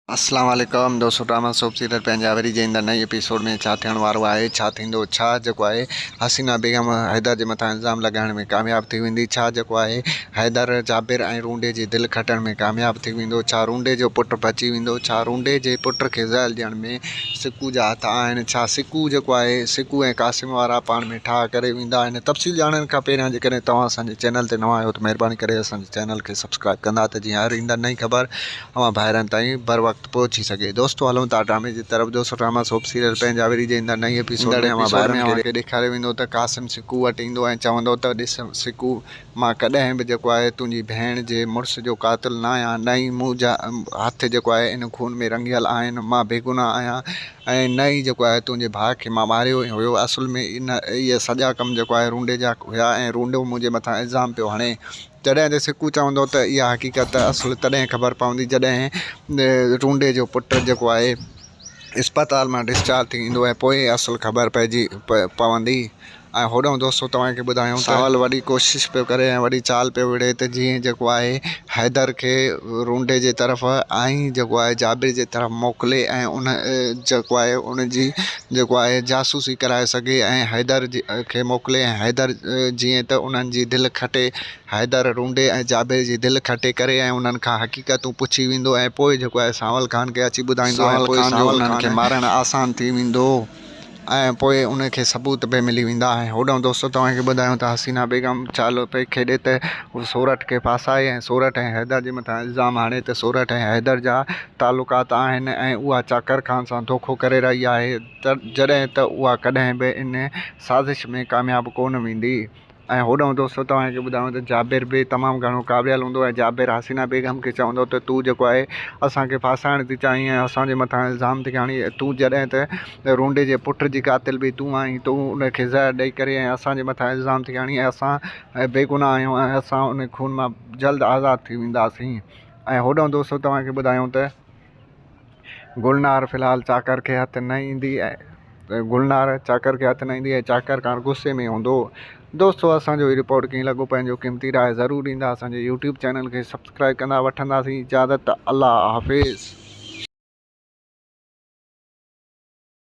अस्सलाम वालेकुम दोस्तों, ड्रामा सोप सीरियल पंजाबी जे ईंदड़ नई एपिसोड में छा थियण वारो आहे, छा थींदो, छा जेको आहे हसीना बेगम हैदर जे मथां इल्ज़ाम लॻाइण में कामयाब थी वेंदी, छा जेको आहे हैदर जाबिर ऐं रूंडे जी दिलि खटण में कामयाब थी वेंदो, छा रूंडे जो पुटु बची वेंदो, छा रूंडे जे पुट खे ज़हर ॾियण में सिकू जा हथ आहिनि, छा सिकू जेको आहे सिकू ऐं क़ासिम वारा पाण में ठाह करे वेंदा आहिनि। तफ़सील ॼाणण खां पहिरियां जेकॾहिं तव्हां असांजे चैनल ते नवां आहियो त महिरबानी करे असांजे चैनल खे सब्सक्राइब कंदा त जीअं हर ईंदड़ नई ख़बर अवां ॿाहिरनि ताईं बर वक़्तु पहुची सघे। दोस्तों हलूं था ड्रामे की तरफ। दोस्तों ड्रामा सोप सीरियल पंजाबी जे ईंदड़ नई एपिसोड में ॿाहिरि ॾेखारियो वेंदो त क़ासिम सिकू वटि ईंदो ऐं चवंदो त ॾिस सिकू, मां कॾहिं बि जेको आहे तुंहिंजी भेण जे मुड़ुस जो क़ातिल न आहियां, न ई मुंहिंजा हथ जेको आहे इन खून में रंगियल आहिनि, मां बेगुनाह आहियां ऐं न ई जेको आहे तुंहिंजे भाउ खे मां मारियो हुयो। असुल में इहे सॼा कम जेको आहे रूंडे जा हुया ऐं रूंडो मुंहिंजे मथां इल्ज़ाम पियो हणे। जॾहिं त सिकू चवंदो त इहा हक़ीक़त असुल तॾहिं ख़बर पवंदी जॾहिं रूंडे जो पुटु जेको आहे इस्पताल मां डिस्चार्ज थी ईंदो ऐं पोइ असुल ख़बर पवंदी। ऐं होॾो दोस्तों तव्हांखे ॿुधायूं सावल वॾी कोशिशि पियो करे ऐं वॾी चाल पियो विढ़े त जीअं जेको आहे हैदर खे रूंडे जे तरफ़ ऐं जेको आहे जाबिर जे तरफ़ मोकिले ऐं उन जेको आहे उनजी जेको आहे जासूसी कराए सघे ऐं हैदर खे मोकिले ऐं हैदर जीअं त उन्हनि जी दिलि खटे, हैदर रूंडे ऐं जाबिर जी दिलि खटे करे ऐं उन्हनि खां हक़ीक़तूं पुछी वेंदो ऐं पोइ जेको आहे सावल खान खे अची ॿुधाईंदो ऐं पोइ उन्हनि खे मारणु आसान थी वेंदो ऐं पोइ उनखे सबूत बि मिली वेंदा। ऐं होॾो दोस्तों तव्हांखे ॿुधायूं त हसीना बेगम चाल पई खेॾे त सोरठ खे फासाए ऐं सोरठ ऐं हैदर जे मथां इल्ज़ाम हाणे त सोरठ ऐं हैदर जा तालुकात आहिनि ऐं उहा चाकर ख़ान सां धोखो करे रही आहे, त जॾहिं त उहा कॾहिं बि इन साज़िश में कामयाबु कोन वेंदी। ऐं होॾो दोस्तों तव्हांखे ॿुधायूं त जाबिर बि तमामु घणो क़ाबिल हूंदो ऐं जाबिर हसीना बेगम खे चवंदो त तूं जेको आहे असांखे फासाइण थी चाहीं ऐं असांजे मथां इल्ज़ाम थी खणी, तूं जॾहिं त रूंडे जे पुट जी क़ातिल बि तूं आहीं, तूं उनखे ज़हर ॾेई करे ऐं असांजे मथां इल्ज़ाम थी खणी ऐं असां बेगुनाह आहियूं ऐं असां उन खून मां जल्द आज़ादु थी वेंदासीं। ऐं होॾो दोस्तों तव्हांखे ॿुधायूं त गुलनार फ़िलहालु चाकर खे हथु न ईंदी ऐं गुलनार चाकर खे हथु न ईंदी ऐं चाकर खां गुस्से में हूंदो। दोस्तों असांजो हीउ रिपोर्ट कीअं लॻो, पंहिंजो क़ीमती राय ज़रूरु ॾींदा। असांजे यूट्यूब चैनल खे सब्सक्राइब कंदा। वठंदासीं इजाज़त, अल्लाह हाफ़िज़।